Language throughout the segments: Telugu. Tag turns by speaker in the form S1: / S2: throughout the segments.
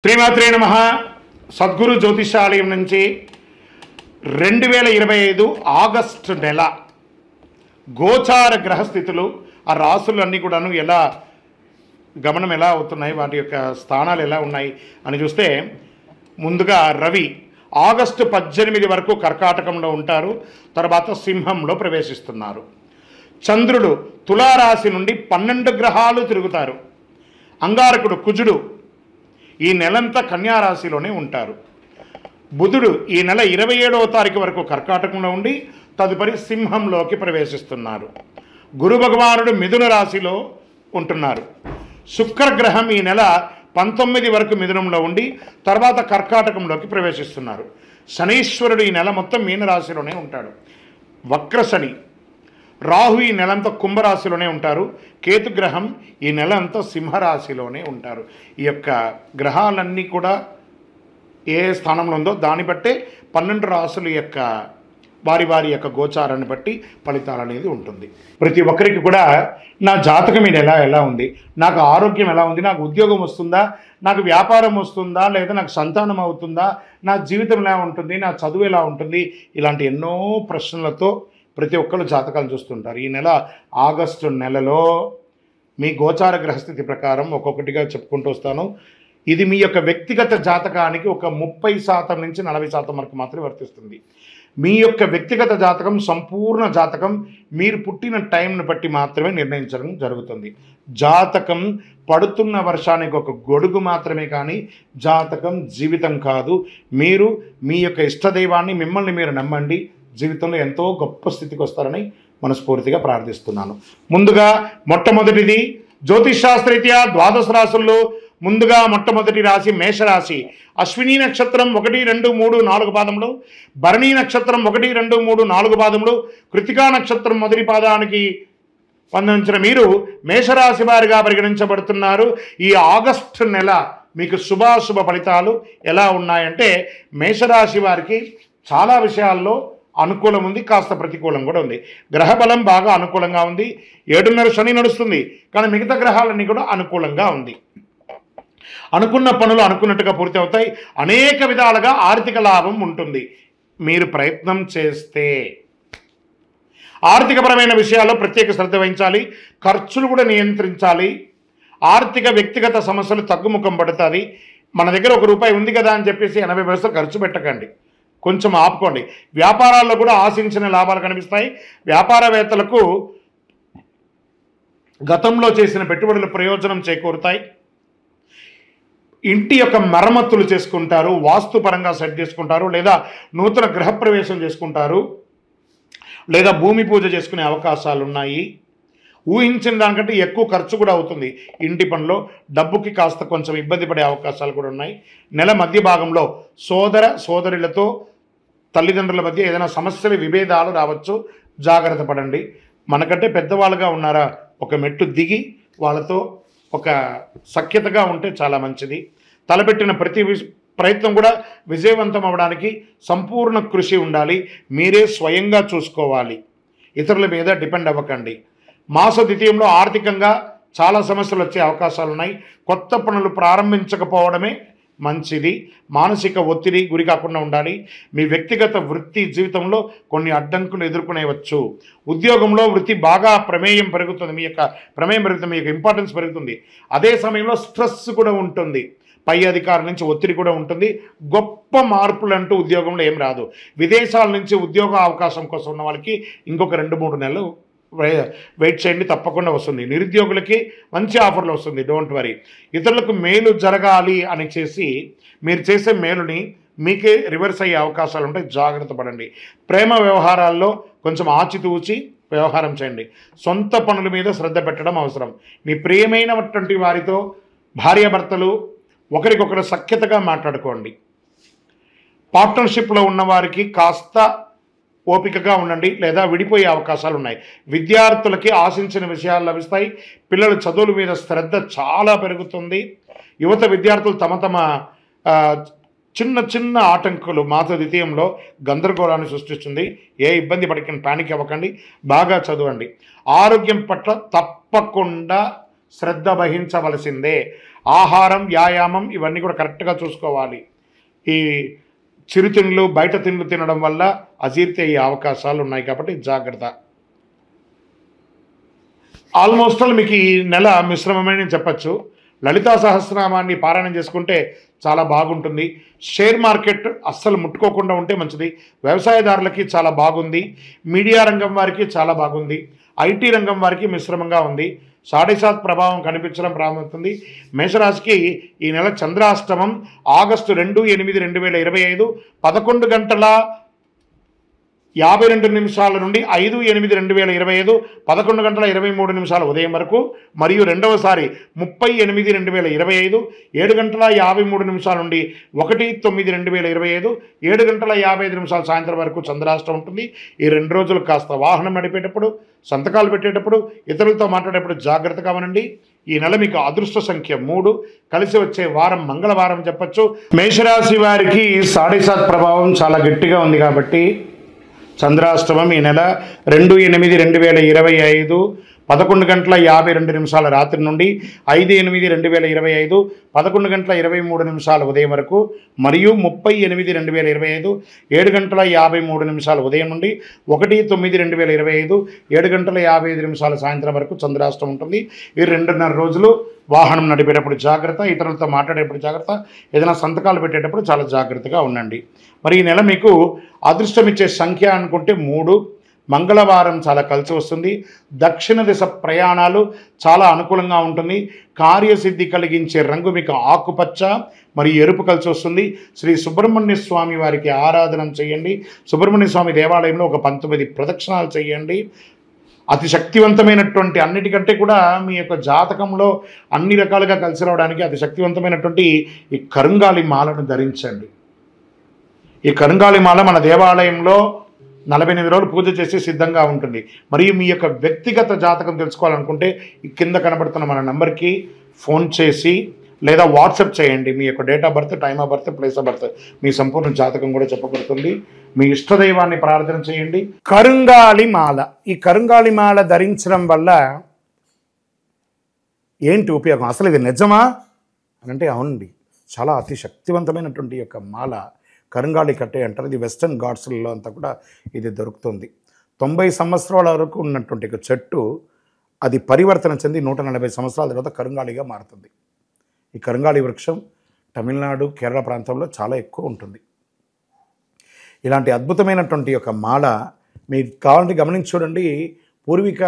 S1: శ్రీమాత్రే నమః. సద్గురు జ్యోతిషాలయం నుంచి 2025 ఆగస్టు నెల గోచార గ్రహస్థితులు, ఆ రాసులన్నీ కూడాను ఎలా గమనం ఎలా అవుతున్నాయి, వాటి యొక్క స్థానాలు ఎలా ఉన్నాయి అని చూస్తే, ముందుగా రవి ఆగస్టు 18 వరకు కర్కాటకంలో ఉంటారు, తర్వాత సింహంలో ప్రవేశిస్తున్నారు. చంద్రుడు తులారాశి నుండి 12 గ్రహాలు తిరుగుతారు. అంగారకుడు కుజుడు ఈ నెలంతా కన్యారాశిలోనే ఉంటారు. బుధుడు ఈ నెల 27వ తారీఖు వరకు కర్కాటకంలో ఉండి తదుపరి సింహంలోకి ప్రవేశిస్తున్నారు. గురు భగవానుడు మిథున రాశిలో ఉంటున్నారు. శుక్రగ్రహం ఈ నెల 19 వరకు మిథునంలో ఉండి తర్వాత కర్కాటకంలోకి ప్రవేశిస్తున్నారు. శనీశ్వరుడు ఈ నెల మొత్తం మీనరాశిలోనే ఉంటాడు. వక్రశని. రాహు ఈ నెలంతా కుంభరాశిలోనే ఉంటారు. కేతుగ్రహం ఈ నెల అంతా సింహరాశిలోనే ఉంటారు. ఈ యొక్క గ్రహాలన్నీ కూడా ఏ స్థానంలో ఉందో దాన్ని బట్టే 12 రాశుల యొక్క వారి యొక్క గోచారాన్ని బట్టి ఫలితాలు అనేది ఉంటుంది. ప్రతి ఒక్కరికి కూడా నా జాతకం ఈ నెల ఎలా ఉంది, నాకు ఆరోగ్యం ఎలా ఉంది, నాకు ఉద్యోగం వస్తుందా, నాకు వ్యాపారం వస్తుందా, లేదా నాకు సంతానం అవుతుందా, నా జీవితం ఎలా ఉంటుంది, నా చదువు ఎలా ఉంటుంది, ఇలాంటి ఎన్నో ప్రశ్నలతో ప్రతి ఒక్కరు జాతకాలు చూస్తుంటారు. ఈ నెల ఆగస్టు నెలలో మీ గోచార గ్రహస్థితి ప్రకారం ఒక్కొక్కటిగా చెప్పుకుంటూ వస్తాను. ఇది మీ యొక్క వ్యక్తిగత జాతకానికి ఒక 30% నుంచి 40% వరకు మాత్రమే వర్తిస్తుంది. మీ యొక్క వ్యక్తిగత జాతకం, సంపూర్ణ జాతకం మీరు పుట్టిన టైంను బట్టి మాత్రమే నిర్ణయించడం జరుగుతుంది. జాతకం పడుతున్న వర్షానికి ఒక గొడుగు మాత్రమే, కానీ జాతకం జీవితం కాదు. మీరు మీ యొక్క ఇష్టదైవాన్ని, మిమ్మల్ని మీరు నమ్మండి, జీవితంలో ఎంతో గొప్ప స్థితికి వస్తారని మనస్ఫూర్తిగా ప్రార్థిస్తున్నాను. ముందుగా మొట్టమొదటిది జ్యోతిషాస్త్రరీత్యా ద్వాదశ రాశుల్లో ముందుగా మొట్టమొదటి రాశి మేషరాశి. అశ్విని నక్షత్రం 1, 2, 3, 4 పాదములు, భరణి నక్షత్రం 1, 2, 3, 4 పాదములు, కృతికా నక్షత్రం మొదటి పాదానికి పొందించిన మీరు మేషరాశి వారిగా పరిగణించబడుతున్నారు. ఈ ఆగస్టు నెల మీకు శుభాశుభ ఫలితాలు ఎలా ఉన్నాయంటే, మేషరాశి వారికి చాలా విషయాల్లో అనుకూలం ఉంది, కాస్త ప్రతికూలం కూడా ఉంది. గ్రహబలం బాగా అనుకూలంగా ఉంది. 7.5 శని నడుస్తుంది, కానీ మిగతా గ్రహాలన్నీ కూడా అనుకూలంగా ఉంది. అనుకున్న పనులు అనుకున్నట్టుగా పూర్తి అవుతాయి. అనేక విధాలుగా ఆర్థిక లాభం ఉంటుంది మీరు ప్రయత్నం చేస్తే. ఆర్థికపరమైన విషయాల్లో ప్రత్యేక శ్రద్ధ వహించాలి. ఖర్చులు కూడా నియంత్రించాలి. ఆర్థిక వ్యక్తిగత సమస్యలు తగ్గుముఖం పడుతుంది. మన దగ్గర ₹1 ఉంది కదా అని చెప్పేసి 80 పైసలు ఖర్చు పెట్టకండి, కొంచెం ఆపుకోండి. వ్యాపారాల్లో కూడా ఆశించిన లాభాలు కనిపిస్తాయి. వ్యాపారవేత్తలకు గతంలో చేసిన పెట్టుబడుల ప్రయోజనం చేకూరుతాయి. ఇంటి యొక్క మరమ్మతులు చేసుకుంటారు, వాస్తుపరంగా సెట్ చేసుకుంటారు, లేదా నూతన గృహప్రవేశం చేసుకుంటారు, లేదా భూమి పూజ చేసుకునే అవకాశాలు ఉన్నాయి. ఊహించిన దానికంటే ఎక్కువ ఖర్చు కూడా అవుతుంది. ఇంటి పనిలో డబ్బుకి కాస్త కొంచెం ఇబ్బంది పడే అవకాశాలు కూడా ఉన్నాయి. నెల మధ్య భాగంలో సోదరులతో, తల్లిదండ్రుల మధ్య ఏదైనా సమస్యలు, విభేదాలు రావచ్చు, జాగ్రత్త పడండి. మనకంటే పెద్దవాళ్ళుగా ఉన్నారా, ఒక మెట్టు దిగి వాళ్ళతో ఒక సఖ్యతగా ఉంటే చాలా మంచిది. తలపెట్టిన ప్రతి ప్రయత్నం కూడా విజయవంతం అవ్వడానికి సంపూర్ణ కృషి ఉండాలి. మీరే స్వయంగా చూసుకోవాలి, ఇతరుల మీద డిపెండ్ అవ్వకండి. మాస ద్వితీయంలో ఆర్థికంగా చాలా సమస్యలు వచ్చే అవకాశాలు ఉన్నాయి. కొత్త పనులు ప్రారంభించకపోవడమే మంచిది. మానసిక ఒత్తిడి గురి కాకుండా ఉండాలి. మీ వ్యక్తిగత వృత్తి జీవితంలో కొన్ని అడ్డంకులు ఎదుర్కొనేవచ్చు. ఉద్యోగంలో వృత్తి బాగా ప్రమేయం పెరుగుతుంది, మీ యొక్క ప్రమేయం పెరుగుతుంది, మీ యొక్క ఇంపార్టెన్స్ పెరుగుతుంది. అదే సమయంలో స్ట్రెస్ కూడా ఉంటుంది, పై అధికారుల నుంచి ఒత్తిడి కూడా ఉంటుంది. గొప్ప మార్పులు అంటూ ఉద్యోగంలో ఏం రాదు. విదేశాల నుంచి ఉద్యోగ అవకాశం కోసం ఉన్న వాళ్ళకి ఇంకొక 2-3 నెలలు వెయిట్ చేయండి, తప్పకుండా వస్తుంది. నిరుద్యోగులకి మంచి ఆఫర్లు వస్తుంది, డోంట్ వరీ. ఇతరులకు మేలు జరగాలి అని చేసి మీరు చేసే మేలుని మీకే రివర్స్ అయ్యే అవకాశాలు ఉంటాయి, జాగ్రత్త పడండి. ప్రేమ వ్యవహారాల్లో కొంచెం ఆచితూచి వ్యవహారం చేయండి. సొంత పనుల మీద శ్రద్ధ పెట్టడం అవసరం. మీ ప్రియమైనటువంటి వారితో, భార్యాభర్తలు ఒకరికొకరు సఖ్యతగా మాట్లాడుకోండి. పార్ట్నర్షిప్లో ఉన్నవారికి కాస్త ఓపికగా ఉండండి, లేదా విడిపోయే అవకాశాలు ఉన్నాయి. విద్యార్థులకి ఆశించిన విషయాలు లభిస్తాయి. పిల్లల చదువుల మీద శ్రద్ధ చాలా పెరుగుతుంది. యువత విద్యార్థులు తమ చిన్న ఆటంకులు మాస ద్వితీయంలో గందరగోళాన్ని సృష్టిస్తుంది. ఏ ఇబ్బంది పడకండి, పానిక్ అవ్వకండి, బాగా చదవండి. ఆరోగ్యం పట్ల తప్పకుండా శ్రద్ధ వహించవలసిందే. ఆహారం, వ్యాయామం ఇవన్నీ కూడా కరెక్ట్గా చూసుకోవాలి. ఈ చిరుతిండ్లు, బయట తిండ్లు తినడం వల్ల అజీర్తి అయ్యే అవకాశాలు ఉన్నాయి కాబట్టి జాగ్రత్త. ఆల్మోస్ట్ ఆల్ మీకు ఈ నెల మిశ్రమమని చెప్పచ్చు. లలితా సహస్రనామాన్ని పారాయణం చేసుకుంటే చాలా బాగుంటుంది. షేర్ మార్కెట్ అస్సలు ముట్టుకోకుండా ఉంటే మంచిది. వ్యవసాయదారులకి చాలా బాగుంది. మీడియా రంగం వారికి చాలా బాగుంది. ఐటీ రంగం వారికి మిశ్రమంగా ఉంది. 7.5 ప్రభావం కనిపించడం ప్రారంభమవుతుంది. మేషరాశికి ఈ నెల చంద్రాష్టమం ఆగస్టు 2/8/2025 11:52 నుండి 5/8/2025 11:23 ఉదయం వరకు, మరియు రెండవసారి 30/8/2025 7:53 నుండి 1/9/2025 7:55 సాయంత్రం వరకు చంద్రాష్టం ఉంటుంది. ఈ 2 రోజులు కాస్త వాహనం నడిపేటప్పుడు, సంతకాలు పెట్టేటప్పుడు, ఇతరులతో మాట్లాడేటప్పుడు జాగ్రత్తగా ఉండండి. ఈ నెల మీకు అదృష్ట సంఖ్య 3, కలిసి వచ్చే వారం మంగళవారం చెప్పచ్చు. మేషరాశి వారికి 7.5 ప్రభావం చాలా గట్టిగా ఉంది కాబట్టి చంద్రాష్టమం ఈ నెల 2/8/2025 11:52 రాత్రి నుండి 5/8/2025 11:23 ఉదయం వరకు, మరియు 30/8/2025 7:53 ఉదయం నుండి 1/9/2025 7:55 సాయంత్రం వరకు చంద్రాష్టం ఉంటుంది. ఈ 2.5 రోజులు వాహనం నడిపేటప్పుడు జాగ్రత్త, ఇతరులతో మాట్లాడేటప్పుడు జాగ్రత్త, ఏదైనా సంతకాలు పెట్టేటప్పుడు చాలా జాగ్రత్తగా ఉండండి. మరి ఈ నెల మీకు అదృష్టం ఇచ్చే సంఖ్య అనుకుంటే 3, మంగళవారం చాలా కలిసి వస్తుంది. దక్షిణ దిశ ప్రయాణాలు చాలా అనుకూలంగా ఉంటుంది. కార్యసిద్ధి కలిగించే రంగు మీకు ఆకుపచ్చ మరియు ఎరుపు కలిసి వస్తుంది. శ్రీ సుబ్రహ్మణ్య స్వామి వారికి ఆరాధన చేయండి. సుబ్రహ్మణ్య స్వామి దేవాలయంలో ఒక 19 ప్రదక్షిణాలు చేయండి. అతి శక్తివంతమైనటువంటి, అన్నిటికంటే కూడా మీ యొక్క జాతకంలో అన్ని రకాలుగా కలిసి రావడానికి అతి శక్తివంతమైనటువంటి ఈ కరుంగాలి మాలను ధరించండి. ఈ కరుంగాలి మాల మన దేవాలయంలో 48 రోజులు పూజ చేసి సిద్ధంగా ఉంటుంది. మరియు మీ యొక్క వ్యక్తిగత జాతకం తెలుసుకోవాలనుకుంటే ఈ కింద కనబడుతున్న మన నంబర్కి ఫోన్ చేసి లేదా వాట్సాప్ చేయండి. మీ యొక్క date of birth, time of birth, place of birth, మీ సంపూర్ణ జాతకం కూడా చెప్పబడుతుంది. మీ ఇష్టదైవాన్ని ప్రార్థన చేయండి. కరుంగాలి మాల, ఈ కరుంగాలి మాల ధరించడం వల్ల ఏంటి ఉపయోగం? అసలు ఇది నిజమా అని అంటే అవునండి, చాలా అతి శక్తివంతమైనటువంటి యొక్క మాల కరుంగాలి కట్టే అంటారు. ఇది వెస్టర్న్ ఘాట్స్లలో అంతా కూడా ఇది దొరుకుతుంది. 90 సంవత్సరాల వరకు ఉన్నటువంటి ఒక చెట్టు అది పరివర్తన చెంది 140 సంవత్సరాల తర్వాత కరుంగాలిగా మారుతుంది. ఈ కరుంగాలి వృక్షం తమిళనాడు, కేరళ ప్రాంతంలో చాలా ఎక్కువ ఉంటుంది. ఇలాంటి అద్భుతమైనటువంటి యొక్క మాల మీరు కావాలంటే గమనించి చూడండి. పూర్వీక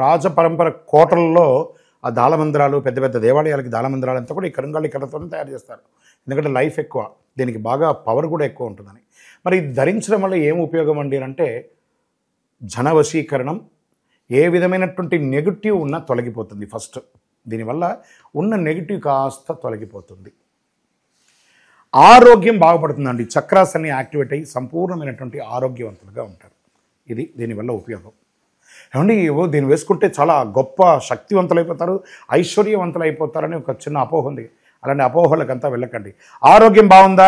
S1: రాజ పరంపర కోటలలో ఆ దాళమందిరాలు, పెద్ద పెద్ద దేవాలయాలకి దాళమందిరాలు అంతా కూడా ఈ కరుంగాలి కర్రతో తయారు చేస్తారు. ఎందుకంటే లైఫ్ ఎక్కువ, దీనికి బాగా పవర్ కూడా ఎక్కువ ఉంటుందని. మరి ధరించడం వల్ల ఏం ఉపయోగం అండి అంటే జనవశీకరణం, ఏ విధమైనటువంటి నెగిటివ్ ఉన్నా తొలగిపోతుంది. ఫస్ట్ దీనివల్ల ఉన్న నెగిటివ్ కాస్త తొలగిపోతుంది. ఆరోగ్యం బాగుపడుతుందండి. చక్రాస్ అన్ని యాక్టివేట్ అయ్యి సంపూర్ణమైనటువంటి ఆరోగ్యవంతులుగా ఉంటారు. ఇది దీనివల్ల ఉపయోగం. ఏమండి, దీన్ని వేసుకుంటే చాలా గొప్ప శక్తివంతులైపోతారు, ఐశ్వర్యవంతులైపోతారని ఒక చిన్న అపోహ ఉంది. అలాంటి అపోహలకంతా వెళ్ళకండి. ఆరోగ్యం బాగుందా,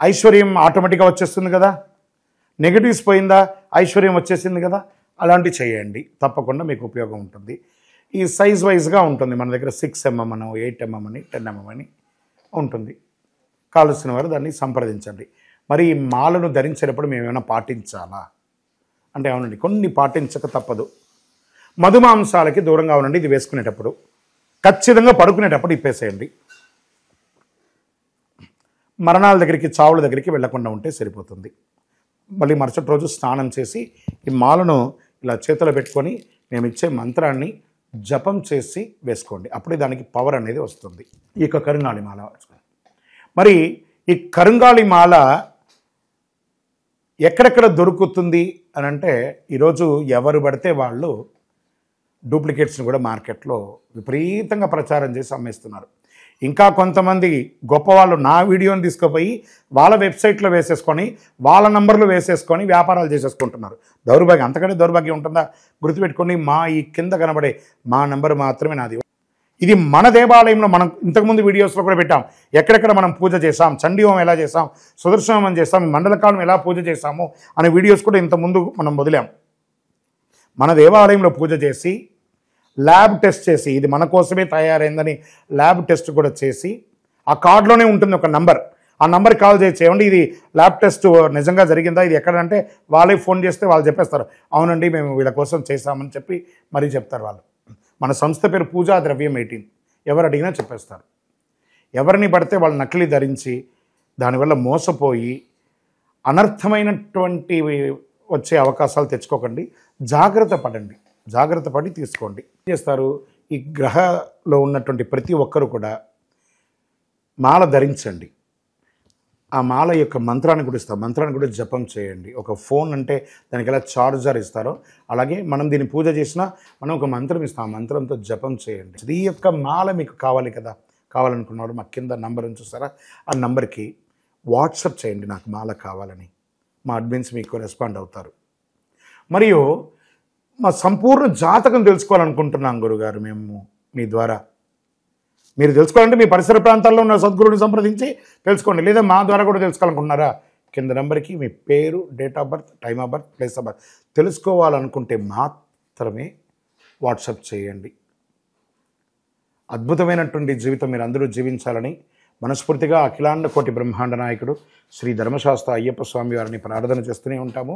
S1: ఐశ్వర్యం ఆటోమేటిక్గా వచ్చేస్తుంది కదా. నెగిటివ్స్ పోయిందా, ఐశ్వర్యం వచ్చేసింది కదా. అలాంటివి చేయండి, తప్పకుండా మీకు ఉపయోగం ఉంటుంది. ఈ సైజ్ వైజ్గా ఉంటుంది. మన దగ్గర 6 mm అని, 8 mm అని, 10 mm అని ఉంటుంది. కావలసిన వారు దాన్ని సంప్రదించండి. మరి ఈ మాలను ధరించేటప్పుడు మేము ఏమైనా పాటించాలా అంటే అవునండి, కొన్ని పాటించక తప్పదు. మధుమాంసాలకి దూరంగా ఉండండి. ఇది వేసుకునేటప్పుడు ఖచ్చితంగా పడుకునేటప్పుడు ఇప్పేసేయండి. మరణాల దగ్గరికి, చావుల దగ్గరికి వెళ్లకుండా ఉంటే సరిపోతుంది. మళ్ళీ మరుసటి రోజు స్నానం చేసి ఈ మాలను ఇలా చేతిలో పెట్టుకొని మేము ఇచ్చే మంత్రాన్ని జపం చేసి వేసుకోండి. అప్పుడే దానికి పవర్ అనేది వస్తుంది. ఈ యొక్క కరుంగాలి మాల. మరి ఈ కరుంగాలి మాల ఎక్కడెక్కడ దొరుకుతుంది అని అంటే, ఈరోజు ఎవరు పడితే వాళ్ళు డూప్లికేట్స్ని కూడా మార్కెట్లో విపరీతంగా ప్రచారం చేసి అమ్మేస్తున్నారు. ఇంకా కొంతమంది గొప్పవాళ్ళు నా వీడియోని తీసుకుపోయి వాళ్ళ వెబ్సైట్లో వేసేసుకొని, వాళ్ళ నంబర్లు వేసేసుకొని వ్యాపారాలు చేసేసుకుంటున్నారు. దౌర్భాగ్యం, అంతకంటే దౌర్భాగ్యం ఉంటుందా? గుర్తుపెట్టుకొని, మా ఈ కింద కనబడే మా నెంబర్ మాత్రమే నాది. ఇది మన దేవాలయంలో మనం ఇంతకుముందు వీడియోస్లో కూడా పెట్టాం. ఎక్కడెక్కడ మనం పూజ చేసాం, చండీహోమం ఎలా చేసాం, సుదర్శనం చేసాం, మండలకాలం ఎలా పూజ చేసాము అనే వీడియోస్ కూడా ఇంతకుముందు మనం వదిలాం. మన దేవాలయంలో పూజ చేసి ల్యాబ్ టెస్ట్ చేసి ఇది మన కోసమే తయారైందని ల్యాబ్ టెస్ట్ కూడా చేసి ఆ కార్డులోనే ఉంటుంది ఒక నంబర్. ఆ నంబర్కి కాల్ చేసి ఏమండి ఇది ల్యాబ్ టెస్ట్ నిజంగా జరిగిందా, ఇది ఎక్కడంటే వాళ్ళే ఫోన్ చేస్తే వాళ్ళు చెప్పేస్తారు అవునండి మేము వీళ్ళ కోసం చేశామని చెప్పి మరీ చెప్తారు వాళ్ళు. మన సంస్థ పేరు పూజా ద్రవ్యం 18. ఎవరు అడిగినా చెప్పేస్తారు. ఎవరిని పడితే వాళ్ళు నకిలీ ధరించి దానివల్ల మోసపోయి అనర్థమైనటువంటి వచ్చే అవకాశాలు తెచ్చుకోకండి. జాగ్రత్త పడండి, జాగ్రత్త పడి తీసుకోండి. ఏం చేస్తారు, ఈ గ్రహలో ఉన్నటువంటి ప్రతి ఒక్కరు కూడా మాల ధరించండి. ఆ మాల యొక్క మంత్రాన్ని కూడా ఇస్తాం, మంత్రాన్ని కూడా జపం చేయండి. ఒక ఫోన్ అంటే దానికి ఎలా చార్జర్ ఇస్తారో అలాగే మనం దీన్ని పూజ చేసినా మనం ఒక మంత్రం ఇస్తాం, ఆ మంత్రంతో జపం చేయండి. ఈ యొక్క మాల మీకు కావాలి కదా, కావాలనుకున్నారు మా కింద నంబర్ చూసారా, ఆ నంబర్కి వాట్సాప్ చేయండి నాకు మాల కావాలని. మా అడ్మిన్స్ మీకు రెస్పాండ్ అవుతారు. మరియు మా సంపూర్ణ జాతకం తెలుసుకోవాలనుకుంటున్నాం గురుగారు మేము మీ ద్వారా. మీరు తెలుసుకోవాలంటే మీ పరిసర ప్రాంతాల్లో ఉన్న సద్గురుని సంప్రదించి తెలుసుకోండి, లేదా మా ద్వారా కూడా తెలుసుకోవాలనుకుంటున్నారా, కింద నెంబర్కి మీ పేరు, date of birth, time of birth, place of birth తెలుసుకోవాలనుకుంటే మాత్రమే వాట్సాప్ చేయండి. అద్భుతమైనటువంటి జీవితం మీరు అందరూ జీవించాలని మనస్ఫూర్తిగా అఖిలాండ కోటి బ్రహ్మాండ నాయకుడు శ్రీ ధర్మశాస్త్ర అయ్యప్ప స్వామి వారిని ప్రార్థన చేస్తూనే ఉంటాము.